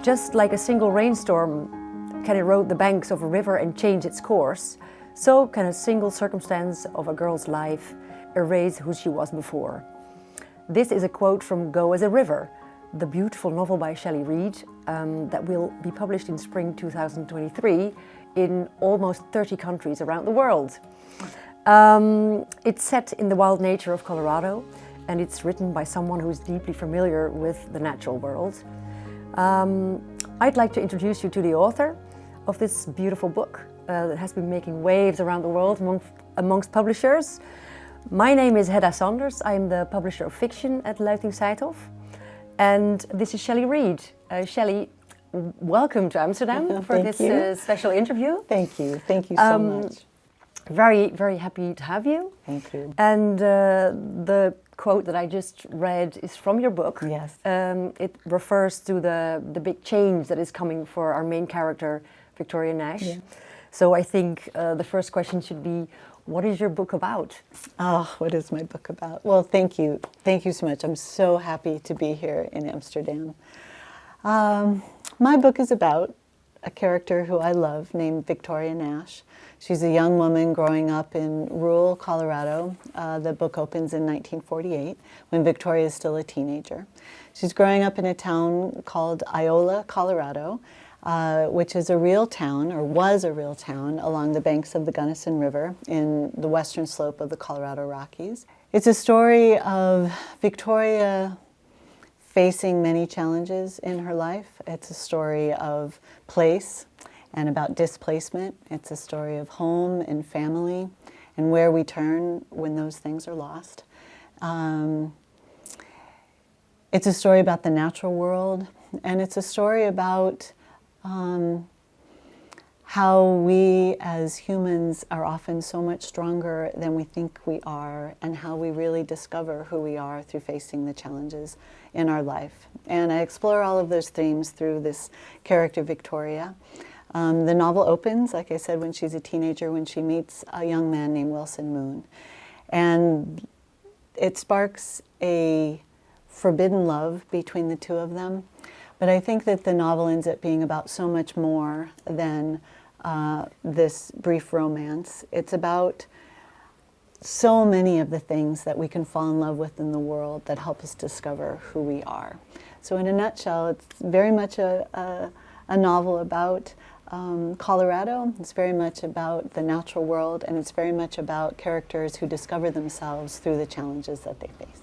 Just like a single rainstorm can erode the banks of a river and change its course, so can a single circumstance of a girl's life erase who she was before. This is a quote from Go as a River, the beautiful novel by Shelley Read that will be published in spring 2023 in almost 30 countries around the world. It's set in the wild nature of Colorado, and it's written by someone who's deeply familiar with the natural world. I'd like to introduce you to the author of this beautiful book that has been making waves around the world amongst publishers. My name is Hedda Sanders. I'm the publisher of fiction at Luitingh-Sijthoff. And this is Shelley Read. Shelley, welcome to Amsterdam for this special interview. Thank you. Thank you so much. Very, very happy to have you. Thank you. And the quote that I just read is from your book. Yes. It refers to the big change that is coming for our main character, Victoria Nash. Yeah. So I think the first question should be, what is your book about? Oh, what is my book about? Well, thank you. Thank you so much. I'm so happy to be here in Amsterdam. My book is about a character who I love named Victoria Nash. She's a young woman growing up in rural Colorado. The book opens in 1948 when Victoria is still a teenager. She's growing up in a town called Iola, Colorado, which is a real town, or was a real town, along the banks of the Gunnison River in the western slope of the Colorado Rockies. It's a story of Victoria facing many challenges in her life. It's a story of place and about displacement. It's a story of home and family and where we turn when those things are lost. It's a story about the natural world, and it's a story about how we as humans are often so much stronger than we think we are, and how we really discover who we are through facing the challenges in our life. And I explore all of those themes through this character, Victoria. The novel opens, like I said, when she's a teenager, when she meets a young man named Wilson Moon. And it sparks a forbidden love between the two of them. But I think that the novel ends up being about so much more than this brief romance. It's about so many of the things that we can fall in love with in the world that help us discover who we are. So in a nutshell, it's very much a novel about Colorado. It's very much about the natural world, and it's very much about characters who discover themselves through the challenges that they face.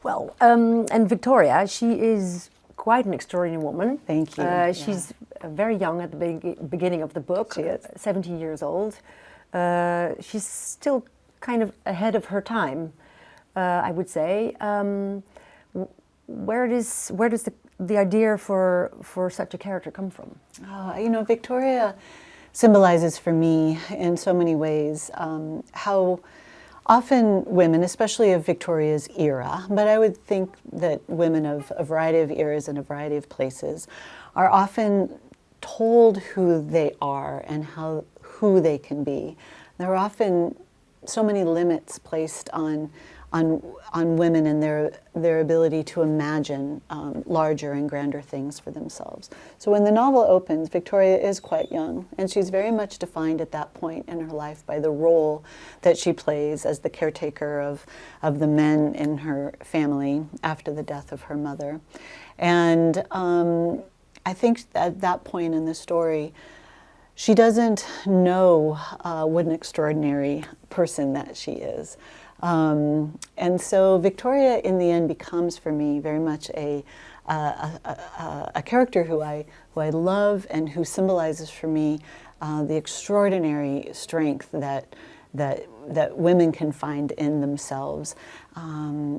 Well, and Victoria, she is quite an extraordinary woman. Thank you. She's very young at the beginning of the book. She is. 17 years old. She's still kind of ahead of her time, I would say. Where does the idea for such a character come from? Victoria symbolizes for me in so many ways how often women, especially of Victoria's era, but I would think that women of a variety of eras and a variety of places are often told who they are and who they can be. There are often so many limits placed on women and their ability to imagine larger and grander things for themselves. So when the novel opens, Victoria is quite young, and she's very much defined at that point in her life by the role that she plays as the caretaker of the men in her family after the death of her mother. And I think at that point in the story, she doesn't know what an extraordinary person that she is. And so Victoria, in the end, becomes for me very much a character who I love and who symbolizes for me the extraordinary strength that women can find in themselves.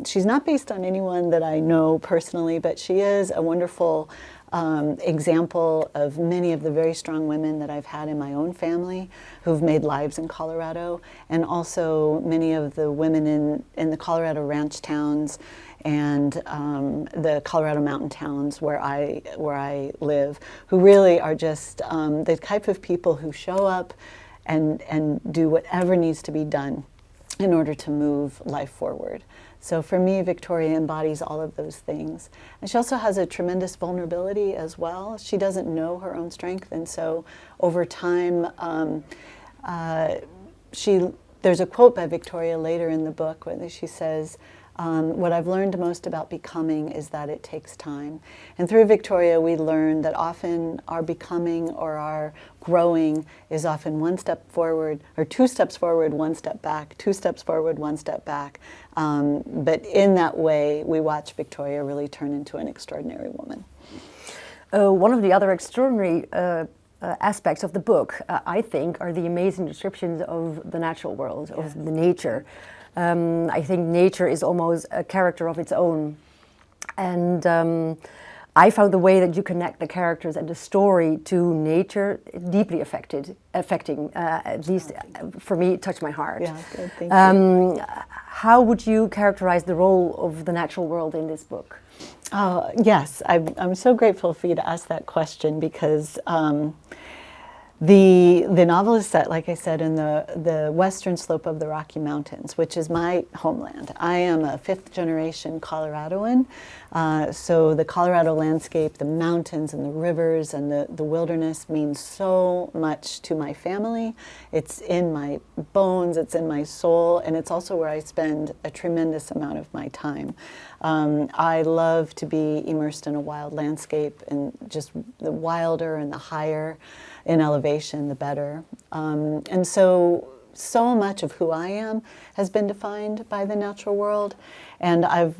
She's not based on anyone that I know personally, but she is a wonderful example of many of the very strong women that I've had in my own family who've made lives in Colorado, and also many of the women in the Colorado ranch towns and the Colorado mountain towns where I live, who really are just the type of people who show up and do whatever needs to be done in order to move life forward. So for me, Victoria embodies all of those things. And she also has a tremendous vulnerability as well. She doesn't know her own strength, and so over time, there's a quote by Victoria later in the book where she says, what I've learned most about becoming is that it takes time. And through Victoria, we learn that often our becoming or our growing is often one step forward, or two steps forward, one step back, two steps forward, one step back. But in that way, we watch Victoria really turn into an extraordinary woman. One of the other extraordinary aspects of the book, I think, are the amazing descriptions of the natural world, of the nature. I think nature is almost a character of its own. And I found the way that you connect the characters and the story to nature deeply affecting, at least for me, it touched my heart. Yeah, good, thank you. How would you characterize the role of the natural world in this book? Yes, I'm so grateful for you to ask that question, because the novel is set, like I said, in the western slope of the Rocky Mountains, which is my homeland. I am a fifth-generation Coloradoan, so the Colorado landscape, the mountains and the rivers and the wilderness means so much to my family. It's in my bones, it's in my soul, and it's also where I spend a tremendous amount of my time. I love to be immersed in a wild landscape, and just the wilder and the higher in elevation, the better. And so much of who I am has been defined by the natural world, and I've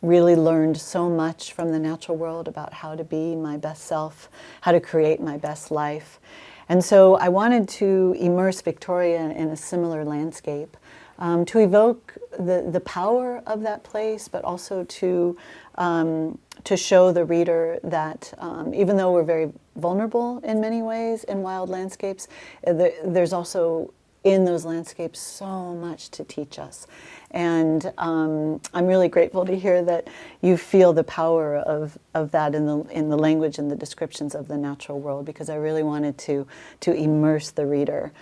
really learned so much from the natural world about how to be my best self, how to create my best life. And so I wanted to immerse Victoria in a similar landscape, to evoke the power of that place, but also to show the reader that even though we're very vulnerable in many ways in wild landscapes, there's also in those landscapes so much to teach us. And I'm really grateful to hear that you feel the power of that in the language and the descriptions of the natural world, because I really wanted to immerse the reader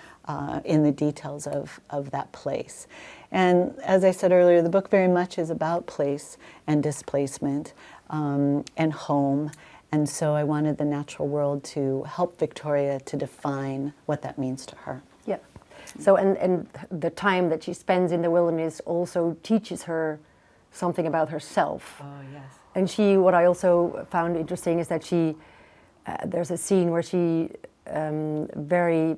in the details of that place. And as I said earlier, the book very much is about place and displacement and home. And so I wanted the natural world to help Victoria to define what that means to her. Yeah. So, and the time that she spends in the wilderness also teaches her something about herself. Oh, yes. And what I also found interesting is that there's a scene where she very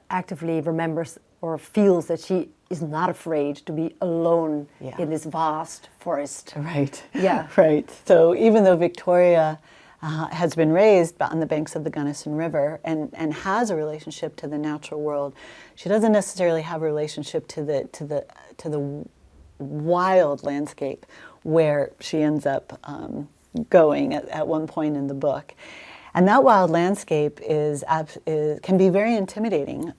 actively remembers or feels that she is not afraid to be alone in this vast forest. Right. Yeah. Right. So even though Victoria has been raised on the banks of the Gunnison River and has a relationship to the natural world, she doesn't necessarily have a relationship to the wild landscape where she ends up going at one point in the book. And that wild landscape can be very intimidating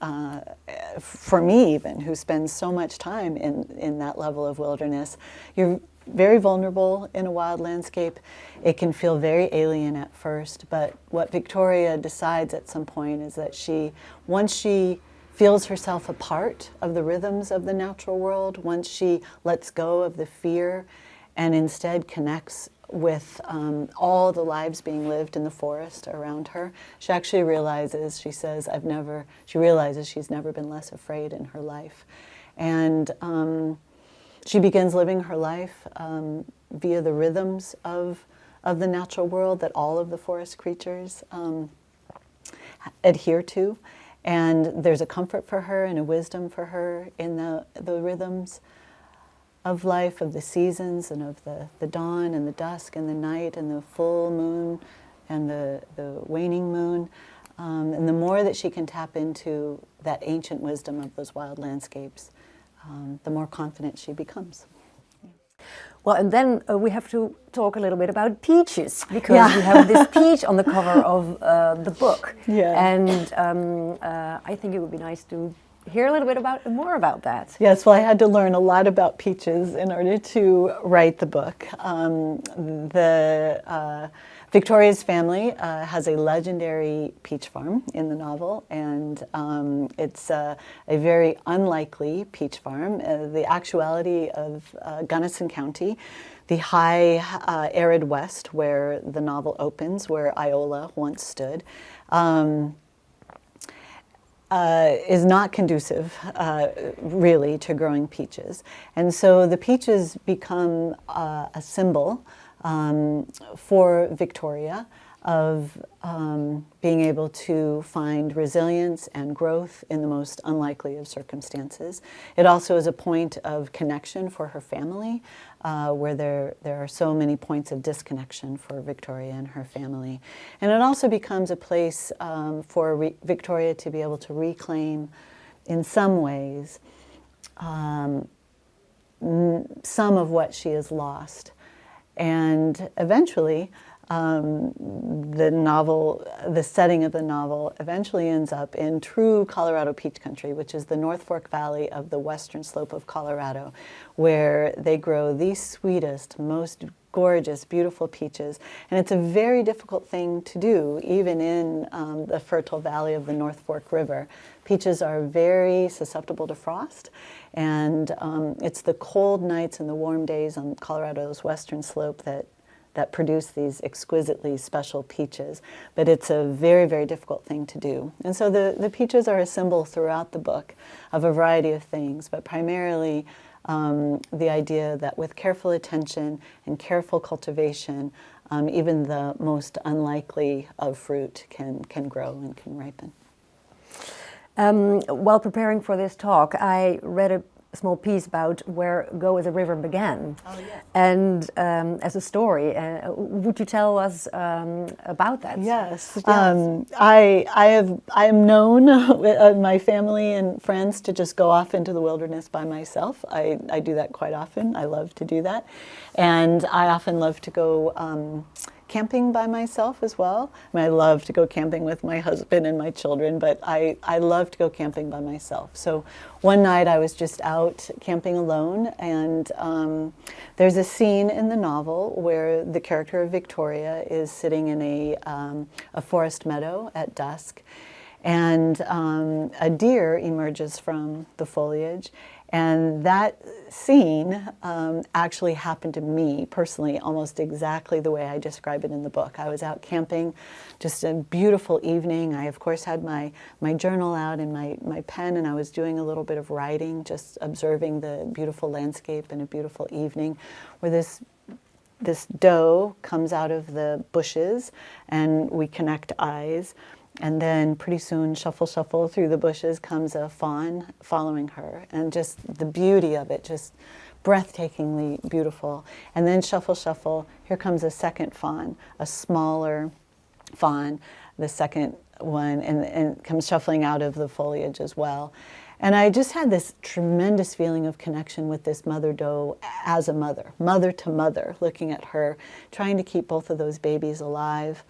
for me, even, who spends so much time in that level of wilderness. You're very vulnerable in a wild landscape. It can feel very alien at first, but what Victoria decides at some point is that once she feels herself a part of the rhythms of the natural world, once she lets go of the fear and instead connects with all the lives being lived in the forest around her, she actually realizes, she says, she realizes she's never been less afraid in her life. And she begins living her life via the rhythms of the natural world that all of the forest creatures adhere to. And there's a comfort for her and a wisdom for her in the rhythms of life, of the seasons, and of the dawn and the dusk and the night and the full moon and the waning moon. And the more that she can tap into that ancient wisdom of those wild landscapes, the more confident she becomes. Well, and then we have to talk a little bit about peaches, because we have this peach on the cover of the book. Yeah. And I think it would be nice to hear a little bit more about that. Yes, well, I had to learn a lot about peaches in order to write the book. Victoria's family has a legendary peach farm in the novel, and it's a very unlikely peach farm. The actuality of Gunnison County, the high arid west where the novel opens, where Iola once stood, is not conducive, really, to growing peaches. And so the peaches become a symbol for Victoria of being able to find resilience and growth in the most unlikely of circumstances. It also is a point of connection for her family, where there are so many points of disconnection for Victoria and her family. And it also becomes a place for Victoria to be able to reclaim, in some ways, some of what she has lost. And eventually, the setting of the novel eventually ends up in true Colorado peach country, which is the North Fork Valley of the western slope of Colorado, where they grow the sweetest, most gorgeous, beautiful peaches. And it's a very difficult thing to do, even in the fertile valley of the North Fork River. Peaches are very susceptible to frost, and it's the cold nights and the warm days on Colorado's western slope that produce these exquisitely special peaches. But it's a very, very difficult thing to do. And so the peaches are a symbol throughout the book of a variety of things, but primarily the idea that with careful attention and careful cultivation, even the most unlikely of fruit can grow and can ripen. While preparing for this talk, I read a small piece about where Go as a River began. Oh, yes. And as a story. Would you tell us about that? Yes. I am known with my family and friends to just go off into the wilderness by myself. I do that quite often. I love to do that. And I often love to go camping by myself as well. I mean, I love to go camping with my husband and my children, but I love to go camping by myself. So one night I was just out camping alone, and there's a scene in the novel where the character of Victoria is sitting in a forest meadow at dusk, and a deer emerges from the foliage. And that scene actually happened to me personally almost exactly the way I describe it in the book. I was out camping, just a beautiful evening. I, of course, had my journal out and my pen, and I was doing a little bit of writing, just observing the beautiful landscape and a beautiful evening where this doe comes out of the bushes, and we connect eyes. And then pretty soon, shuffle, shuffle, through the bushes comes a fawn following her. And just the beauty of it, just breathtakingly beautiful. And then shuffle, shuffle, here comes a second fawn, a smaller fawn, the second one, and comes shuffling out of the foliage as well. And I just had this tremendous feeling of connection with this mother doe as a mother to mother, looking at her, trying to keep both of those babies alive.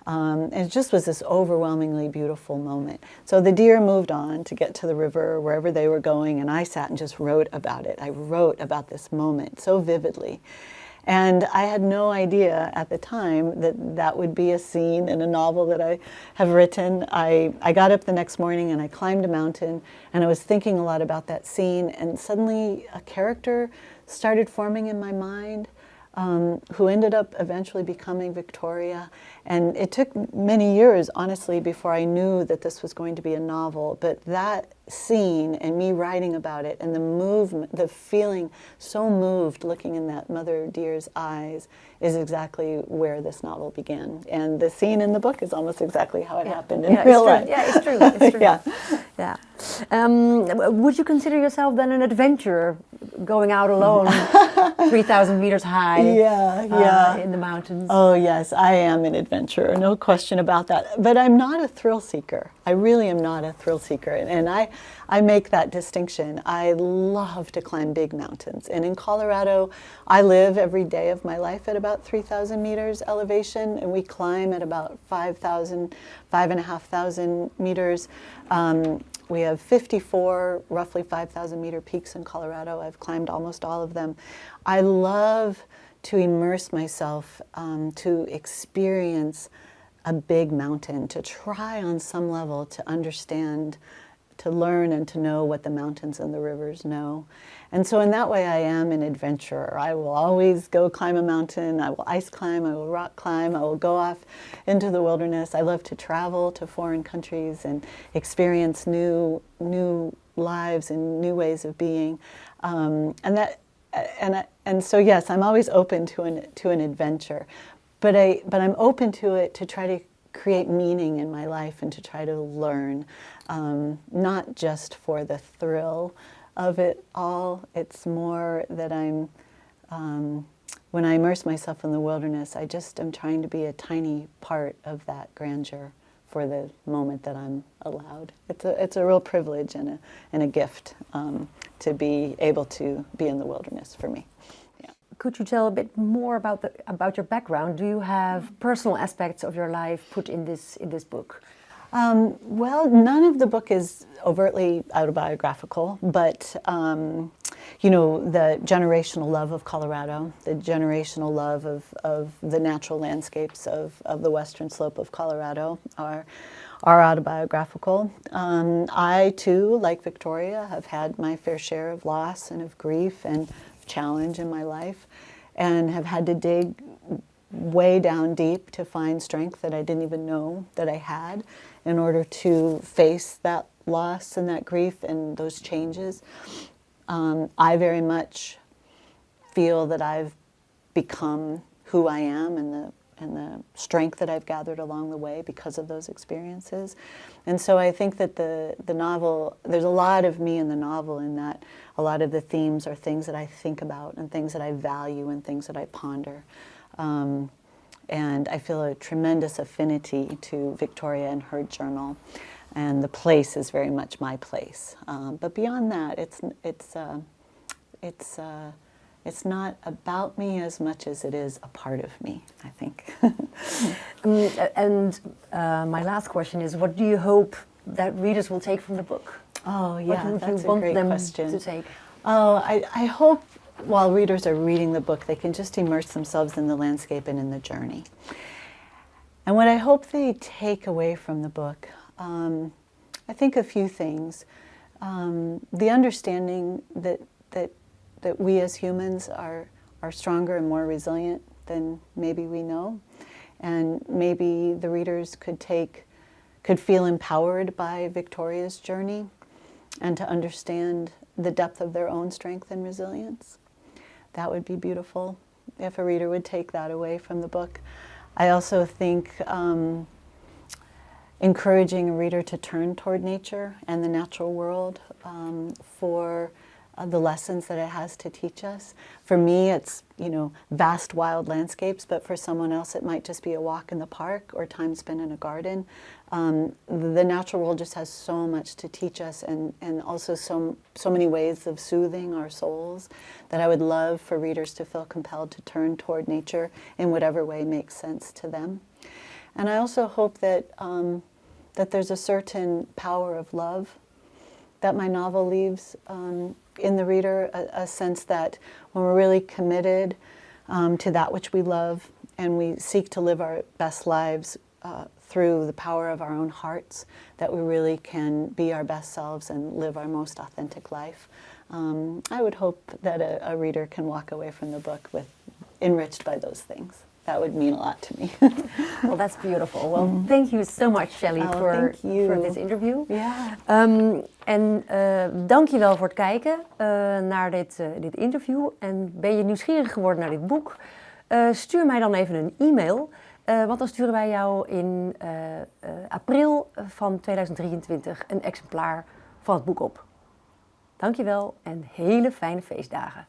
And it just was this overwhelmingly beautiful moment. So the deer moved on to get to the river, wherever they were going, and I sat and just wrote about it. I wrote about this moment so vividly. And I had no idea at the time that that would be a scene in a novel that I have written. I got up the next morning and I climbed a mountain, and I was thinking a lot about that scene, and suddenly a character started forming in my mind, who ended up eventually becoming Victoria. And it took many years, honestly, before I knew that this was going to be a novel. But that scene and me writing about it and the movement, the feeling so moved looking in that mother deer's eyes is exactly where this novel began. And the scene in the book is almost exactly how it happened in real life. Yeah, it's true. It's true. Yeah. Would you consider yourself then an adventurer, going out alone 3,000 meters high in the mountains? Oh yes, I am an adventurer, no question about that. But I'm not a thrill seeker. I really am not a thrill seeker. And I make that distinction. I love to climb big mountains. And in Colorado, I live every day of my life at about 3,000 meters elevation, and we climb at about 5,000, 5,500 meters. we have 54 roughly 5,000 meter peaks in Colorado. I've climbed almost all of them. I love to immerse myself, to experience a big mountain, to try on some level to understand, to learn and to know what the mountains and the rivers know. And so in that way I am an adventurer. I will always go climb a mountain, I will ice climb, I will rock climb, I will go off into the wilderness. I love to travel to foreign countries and experience new lives and new ways of being. And so yes, I'm always open to an adventure. But I'm open to it to try to create meaning in my life and to try to learn, not just for the thrill of it all. It's more that when I immerse myself in the wilderness, I just am trying to be a tiny part of that grandeur for the moment that I'm allowed. It's a real privilege and a gift to be able to be in the wilderness for me. Could you tell a bit more about your background? Do you have personal aspects of your life put in this book? Well, none of the book is overtly autobiographical, but you know, the generational love of Colorado, the generational love of the natural landscapes of the western slope of Colorado are autobiographical. I too, like Victoria, have had my fair share of loss and of grief and challenge in my life, and have had to dig way down deep to find strength that I didn't even know that I had in order to face that loss and that grief and those changes. I very much feel that I've become who I am and the strength that I've gathered along the way because of those experiences. And so I think that the novel, there's a lot of me in the novel in that a lot of the themes are things that I think about and things that I value and things that I ponder. And I feel a tremendous affinity to Victoria and her journal. And the place is very much my place. But beyond that, it's not about me as much as it is a part of me, I think. My last question is, what do you hope that readers will take from the book? Oh, yeah, what that's you want a great them question. to take? Oh, I hope while readers are reading the book, they can just immerse themselves in the landscape and in the journey. And what I hope they take away from the book, I think a few things. The understanding that we as humans are stronger and more resilient than maybe we know. And maybe the readers could feel empowered by Victoria's journey and to understand the depth of their own strength and resilience. That would be beautiful if a reader would take that away from the book. I also think encouraging a reader to turn toward nature and the natural world for the lessons that it has to teach us. For me, it's, you know, vast wild landscapes, but for someone else it might just be a walk in the park or time spent in a garden. The natural world just has so much to teach us, and also so many ways of soothing our souls, that I would love for readers to feel compelled to turn toward nature in whatever way makes sense to them. And I also hope that that there's a certain power of love that my novel leaves in the reader, a sense that when we're really committed to that which we love and we seek to live our best lives through the power of our own hearts, that we really can be our best selves and live our most authentic life. I would hope that a reader can walk away from the book enriched by those things. That would mean a lot to me. Well, that's beautiful. Well, thank you so much, Shelley, for this interview. Yeah. En dank je wel voor het kijken naar dit interview. En ben je nieuwsgierig geworden naar dit boek? Stuur mij dan even een e-mail. Want dan sturen wij jou in april van 2023 een exemplaar van het boek op. Dank je wel en hele fijne feestdagen.